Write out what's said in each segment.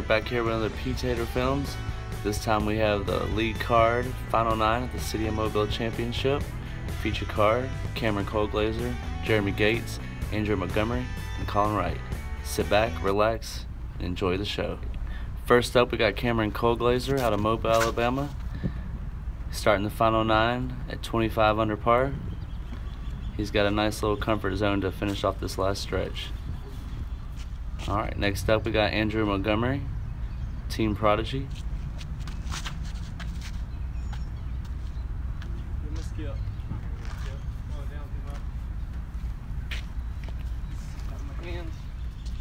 right back here with another P-Tater Films. This time we have the lead card, Final 9 at the City of Mobile Championship. Feature card, Cameron Colglazier, Jerimie Gates, Andrew Montgomery, and Colin Wright. Sit back, relax, and enjoy the show. First up, we got Cameron Colglazier out of Mobile, Alabama. Starting the Final 9 at 25 under par. He's got a nice little comfort zone to finish off this last stretch. Alright, next up we got Andrew Montgomery, Team Prodigy.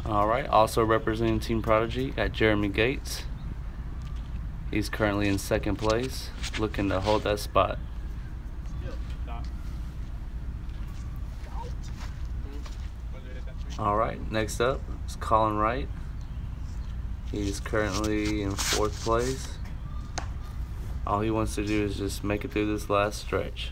Alright, also representing Team Prodigy, got Jerimie Gates. He's currently in second place, looking to hold that spot. Alright, next up is Colin Wright. He's currently in fourth place. All he wants to do is just make it through this last stretch.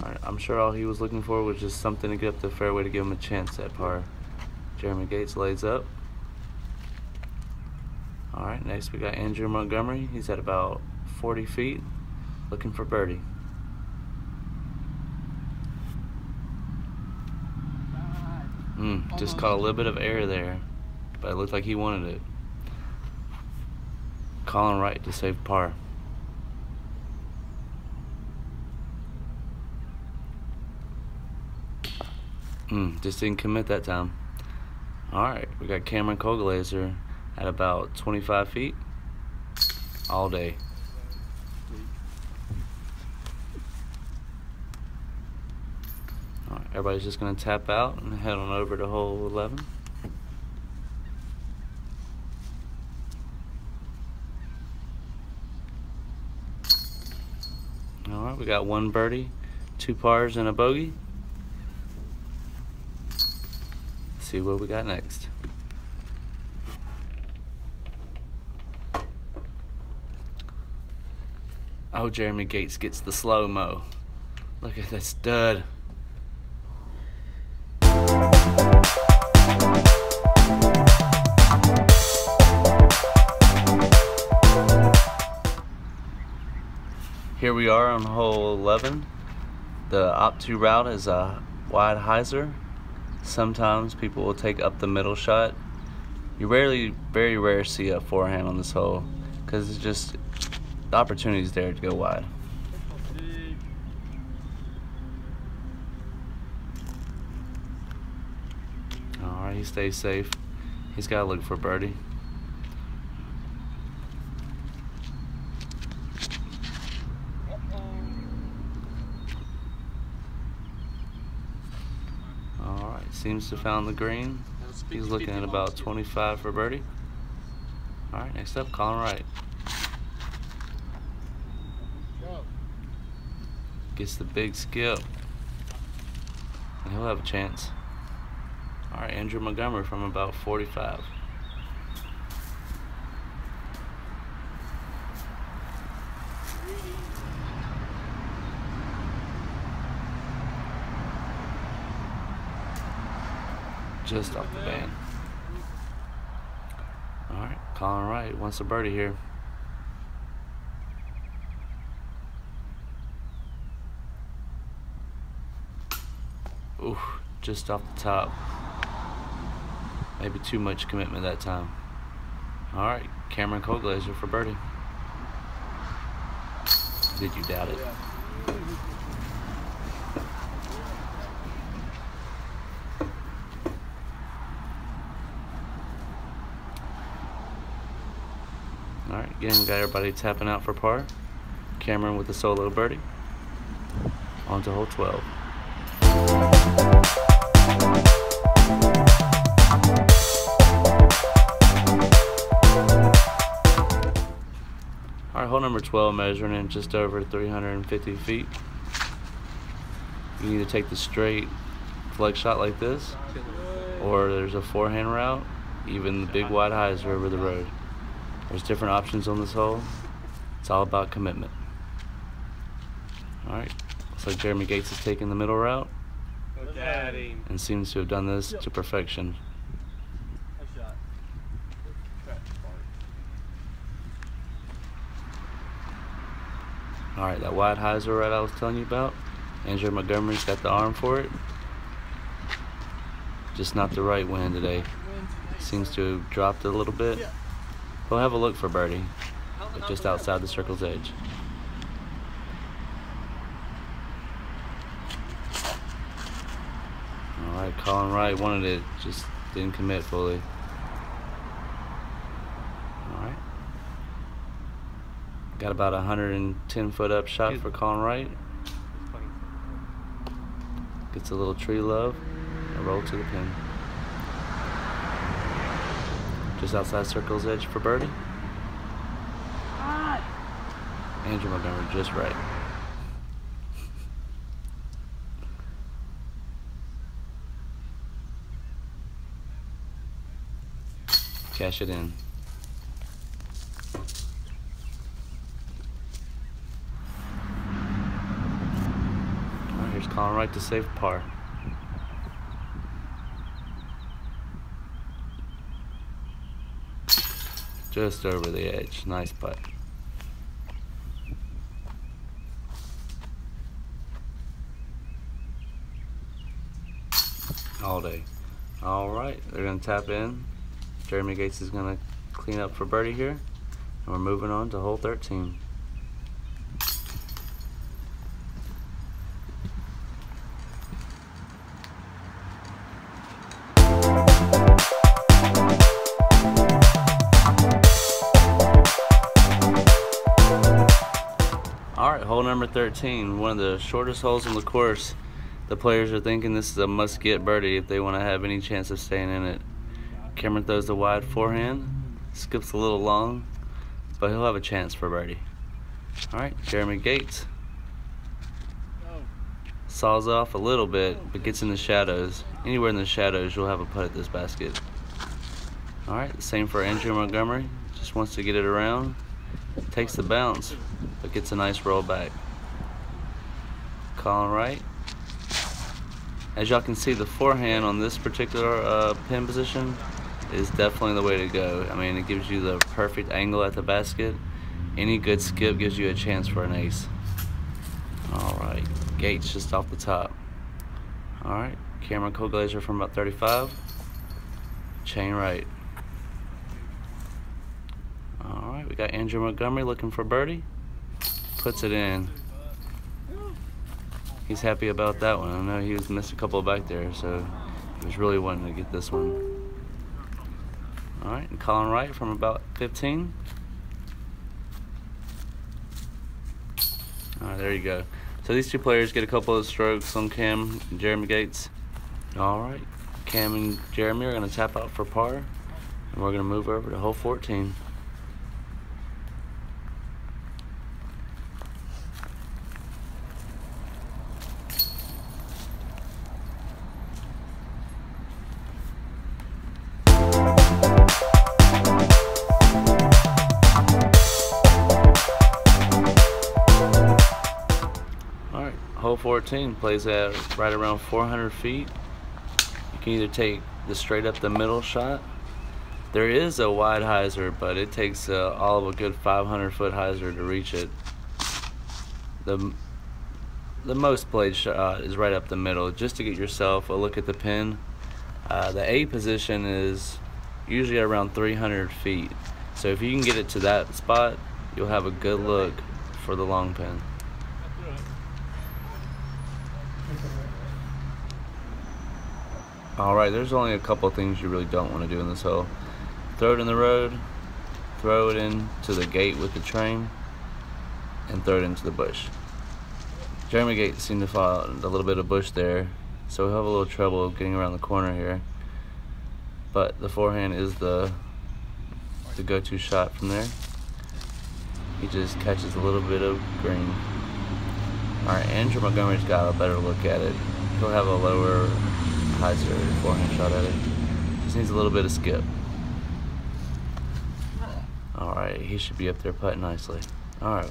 Alright, I'm sure all he was looking for was just something to get up the fairway to give him a chance at par. Jerimie Gates lays up. Alright, next we got Andrew Montgomery. He's at about 40 feet, looking for birdie. Just caught a little bit of air there, but it looked like he wanted it. Colin Wright to save par. Just didn't commit that time. Alright, we got Cameron Colglazier at about 25 feet all day. Alright, everybody's just going to tap out and head on over to hole 11. Alright, we got one birdie, 2 pars, and a bogey. Let's see what we got next. Oh, Jerimie Gates gets the slow-mo. Look at that stud. Here we are on hole 11. The op-2 route is a wide hyzer. Sometimes people will take up the middle shot. You very rare see a forehand on this hole because it's just the opportunity is there to go wide. Alright, he stays safe. He's got to look for birdie. Alright, seems to have found the green. He's looking at about 25 for birdie. Alright, next up, Colin Wright. Gets the big skip, and he'll have a chance. Alright, Andrew Montgomery from about 45. Just off the band. Alright, Colin Wright wants a birdie here. Ooh, just off the top. Maybe too much commitment that time. Alright, Cameron Colglazier for birdie. Did you doubt it? Alright, again, we got everybody tapping out for par. Cameron with the solo birdie. On to hole 12. Alright, hole number 12, measuring in just over 350 feet. You can either take the straight flex shot like this, or there's a forehand route, even the big wide hyzer over the road. There's different options on this hole. It's all about commitment. Alright, looks like Jerimie Gates is taking the middle route and seems to have done this to perfection. Alright, that wide hyzer right I was telling you about. Andrew Montgomery's got the arm for it. Just not the right wind today. Seems to have dropped it a little bit. We'll have a look for birdie, but just outside the circle's edge. Alright, Colin Wright wanted it, just didn't commit fully. Alright. Got about a 110-foot up shot for Colin Wright. Gets a little tree love. A roll to the pin. Just outside circle's edge for birdie. Andrew Montgomery just right. Cash it in. Alright, here's Colin Wright to save par. Just over the edge. Nice putt. All day. Alright, they're going to tap in. Jerimie Gates is going to clean up for birdie here. And we're moving on to hole 13. Alright, hole number 13, one of the shortest holes on the course. The players are thinking this is a must-get birdie if they want to have any chance of staying in it. Cameron throws the wide forehand, skips a little long, but he'll have a chance for birdie. Alright, Jerimie Gates saws off a little bit, but gets in the shadows. Anywhere in the shadows, you'll have a putt at this basket. Alright, the same for Andrew Montgomery. Just wants to get it around. Takes the bounce, but gets a nice roll back. Colin Wright. As y'all can see, the forehand on this particular pin position is definitely the way to go. I mean, it gives you the perfect angle at the basket. Any good skip gives you a chance for an ace. Alright, Gates just off the top. Alright, Cameron Colglazier from about 35. Chain right. Alright, we got Andrew Montgomery looking for birdie. Puts it in. He's happy about that one. I know he was missed a couple back there, so he was really wanting to get this one. Alright, and Colin Wright from about 15. Alright, there you go. So these two players get a couple of strokes on Cam and Jerimie Gates. Alright, Cam and Jerimie are going to tap out for par, and we're going to move over to hole 14. Hole 14 plays at right around 400 feet. You can either take the straight up the middle shot. There is a wide hyzer, but it takes all of a good 500-foot hyzer to reach it. The most played shot is right up the middle, just to get yourself a look at the pin. The A position is usually around 300 feet. So if you can get it to that spot, you'll have a good look for the long pin. Alright, there's only a couple things you really don't want to do in this hole. Throw it in the road, throw it into the gate with the train, and throw it into the bush. Jerimie Gates seemed to fall a little bit of bush there, so he'll have a little trouble getting around the corner here. But the forehand is the go-to shot from there. He just catches a little bit of green. Alright, Andrew Montgomery's got a better look at it. He'll have a lower hyzer forehand shot at it. Just needs a little bit of skip. Alright, he should be up there putting nicely. Alright,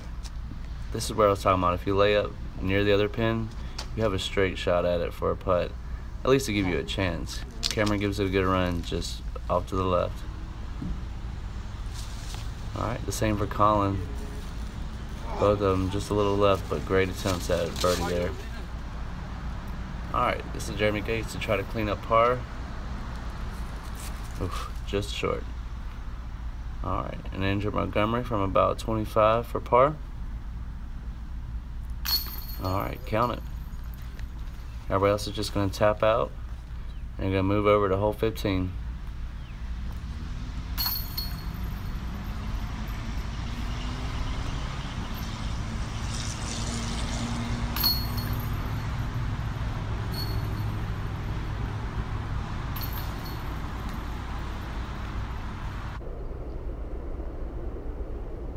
this is where I was talking about. If you lay up near the other pin, you have a straight shot at it for a putt, at least to give you a chance. Cameron gives it a good run just off to the left. Alright, the same for Colin. Both of them just a little left, but great attempts at birdie there. Alright, this is Jerimie Gates to try to clean up par. Oof, just short. Alright, and Andrew Montgomery from about 25 for par. Alright, count it. Everybody else is just going to tap out and going to move over to hole 15.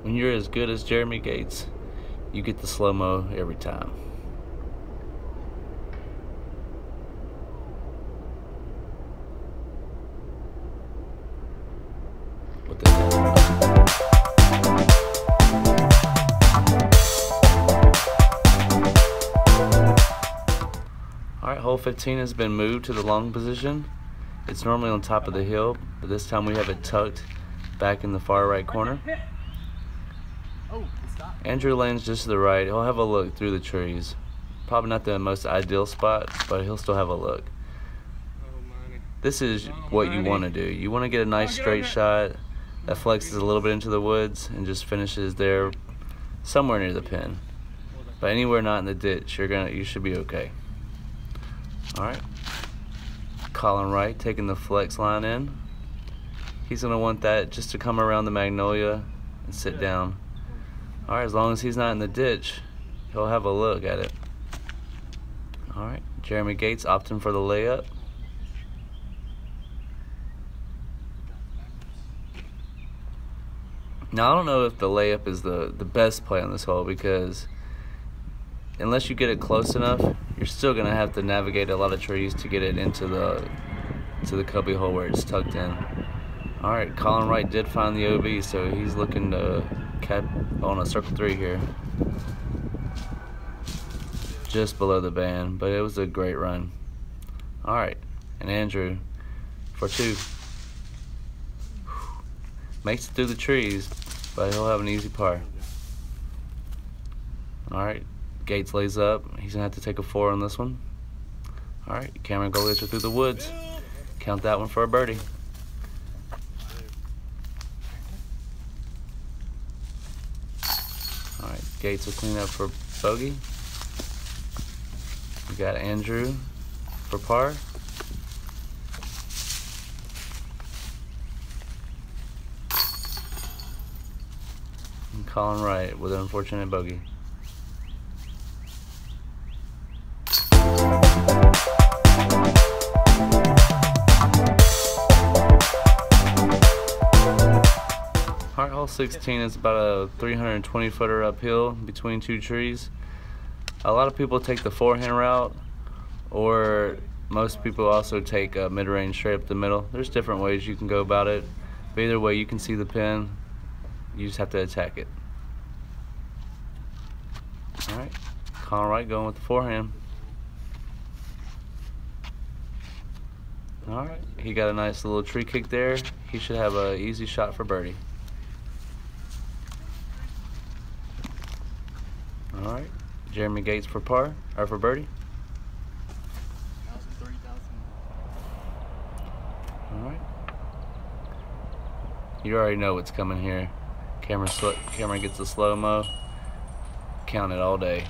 When you're as good as Jerimie Gates, you get the slow-mo every time. With the Alright, hole 15 has been moved to the long position. It's normally on top of the hill, but this time we have it tucked back in the far right corner. Andrew lands just to the right. He'll have a look through the trees. Probably not the most ideal spot, but he'll still have a look. This is what you want to do. You want to get a nice straight shot that flexes a little bit into the woods and just finishes there somewhere near the pin. But anywhere not in the ditch, you should be okay. Alright. Colin Wright taking the flex line in. He's going to want that just to come around the magnolia and sit down. Alright, as long as he's not in the ditch, he'll have a look at it. Alright, Jerimie Gates opting for the layup. Now, I don't know if the layup is the best play on this hole, because unless you get it close enough, you're still going to have to navigate a lot of trees to get it into the cubby hole where it's tucked in. Alright, Colin Wright did find the OB, so he's looking to cap on a circle 3 here. Just below the band, but it was a great run. Alright, and Andrew for 2. Makes it through the trees, but he'll have an easy par. Alright, Gates lays up. He's going to have to take a 4 on this one. Alright, Cameron Colglazier through the woods. Count that one for a birdie. Alright, Gates will clean up for bogey. We got Andrew for par. And Colin Wright with an unfortunate bogey. Alright, hole 16 is about a 320 footer uphill between 2 trees. A lot of people take the forehand route, or most people also take a mid-range straight up the middle. There's different ways you can go about it, but either way you can see the pin. You just have to attack it. Alright, Colin Wright going with the forehand. Alright, he got a nice little tree kick there. He should have an easy shot for birdie. Alright, Jerimie Gates for par, or for birdie. Alright. You already know what's coming here. Cameron gets the slow-mo. Count it all day.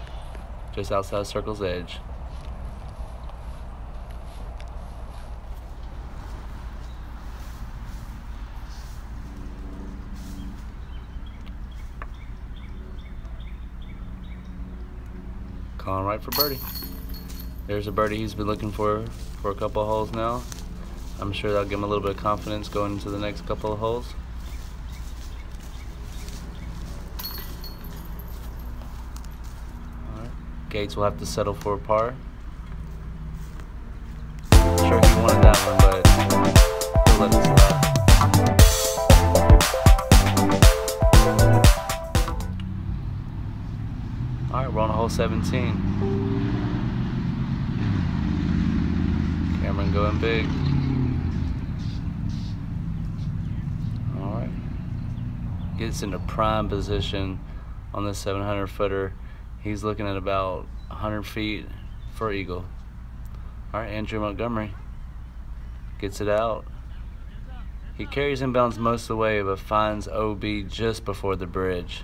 Just outside circle's edge. Colin Wright for birdie. There's a birdie he's been looking for a couple of holes now. I'm sure that'll give him a little bit of confidence going into the next couple of holes. Alright. Gates will have to settle for a par. I'm sure he wanted that one, but he'll let it slide. Alright, we're on hole 17. Cameron going big. Alright. Gets into prime position on this 700 footer. He's looking at about 100 feet for eagle. Alright, Andrew Montgomery gets it out. He carries inbounds most of the way, but finds OB just before the bridge.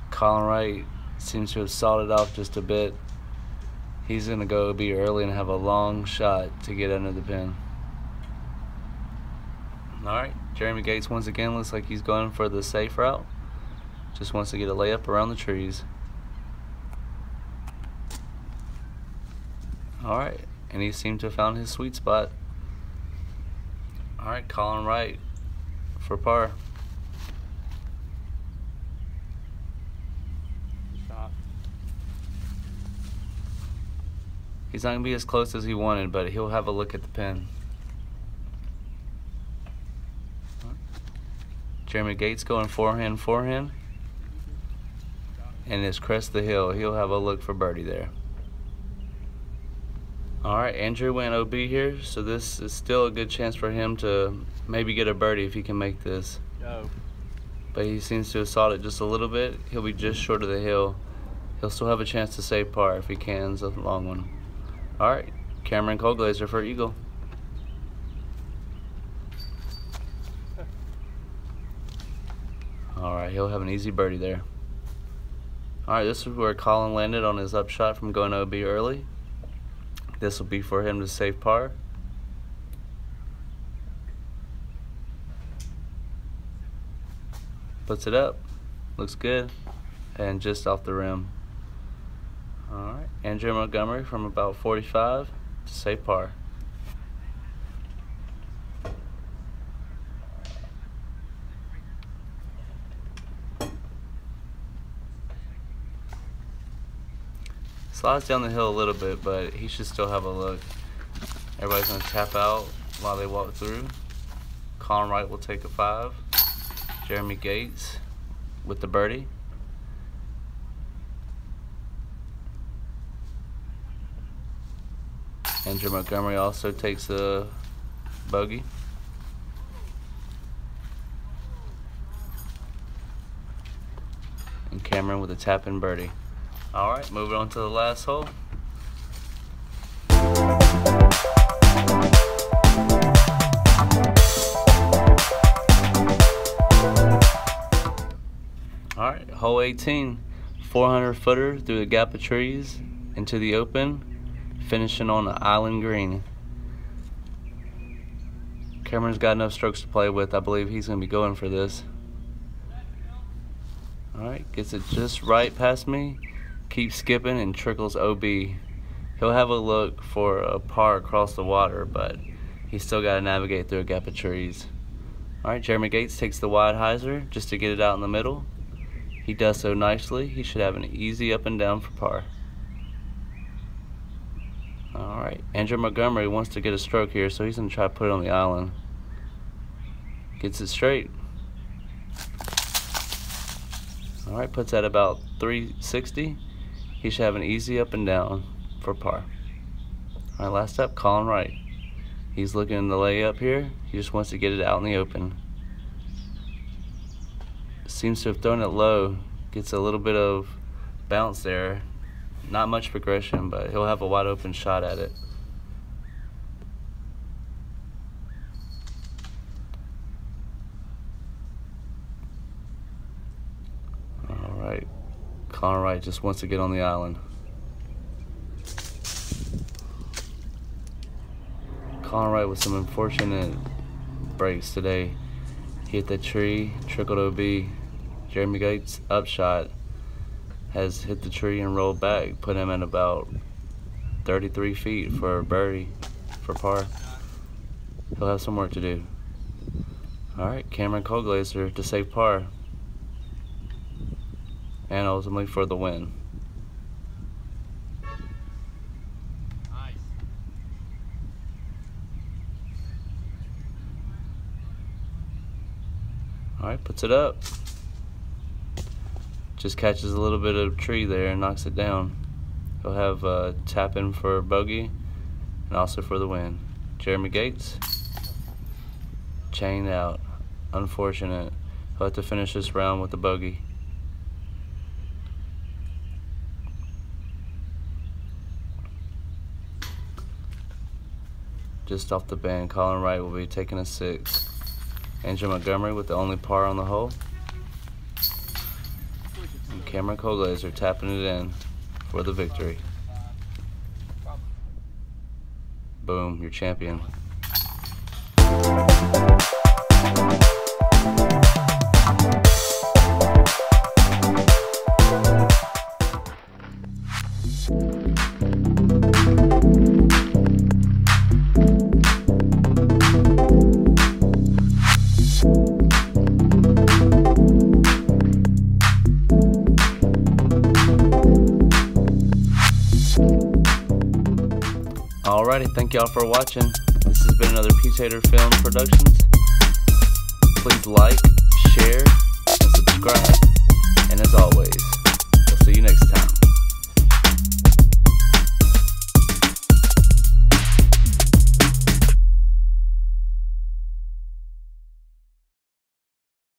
Colin Wright seems to have sawed it off just a bit. He's going to go OB early and have a long shot to get under the pin. Alright, Jerimie Gates once again looks like he's going for the safe route. Just wants to get a layup around the trees. Alright, and he seemed to have found his sweet spot. Alright, Colin Wright for par. He's not going to be as close as he wanted, but he'll have a look at the pin. Jerimie Gates going forehand. And his crest of the hill. He'll have a look for birdie there. Alright, Andrew went OB here, so this is still a good chance for him to maybe get a birdie if he can make this. No. But he seems to have sawed it just a little bit. He'll be just short of the hill. He'll still have a chance to save par if he can. It's a long one. Alright, Cameron Colglazier for eagle. Alright, he'll have an easy birdie there. Alright, this is where Colin landed on his upshot from going OB early. This will be for him to save par. Puts it up. Looks good. And just off the rim. Alright, Andrew Montgomery from about 45 to save par. Slides down the hill a little bit, but he should still have a look. Everybody's going to tap out while they walk through. Colin Wright will take a 5. Jerimie Gates with the birdie. Andrew Montgomery also takes a bogey. And Cameron with a tap-in birdie. Alright, moving on to the last hole. Alright, hole 18. 400 footer through the gap of trees into the open, finishing on an island green. Cameron's got enough strokes to play with. I believe he's going to be going for this. Alright, gets it just right past me. Keeps skipping and trickles OB. He'll have a look for a par across the water, but he's still got to navigate through a gap of trees. Alright, Jerimie Gates takes the wide hyzer just to get it out in the middle. He does so nicely. He should have an easy up and down for par. Alright, Andrew Montgomery wants to get a stroke here, so he's going to try to put it on the island. Gets it straight. Alright, puts that about 360. He should have an easy up and down for par. Alright, last up, Colin Wright. He's looking to lay up here. He just wants to get it out in the open. Seems to have thrown it low. Gets a little bit of bounce there. Not much progression, but he'll have a wide open shot at it. Alright. Colin Wright just wants to get on the island. Colin Wright with some unfortunate breaks today. He hit the tree, trickled OB. Jerimie Gates' upshot has hit the tree and rolled back, put him at about 33 feet for a birdie for par. He'll have some work to do. Alright, Cameron Colglazier to save par. And ultimately for the win. Nice. Alright, puts it up. just catches a little bit of tree there and knocks it down. He'll have tap in for bogey and also for the win. Jerimie Gates, chained out. Unfortunate. He'll have to finish this round with the bogey. Just off the band, Colin Wright will be taking a 6. Andrew Montgomery with the only par on the hole. And Cameron Colglazier tapping it in for the victory. Boom, your champion. Alrighty, thank y'all for watching. This has been another P-Tater Film Productions. Please like, share, and subscribe. And as always, we'll see you next time.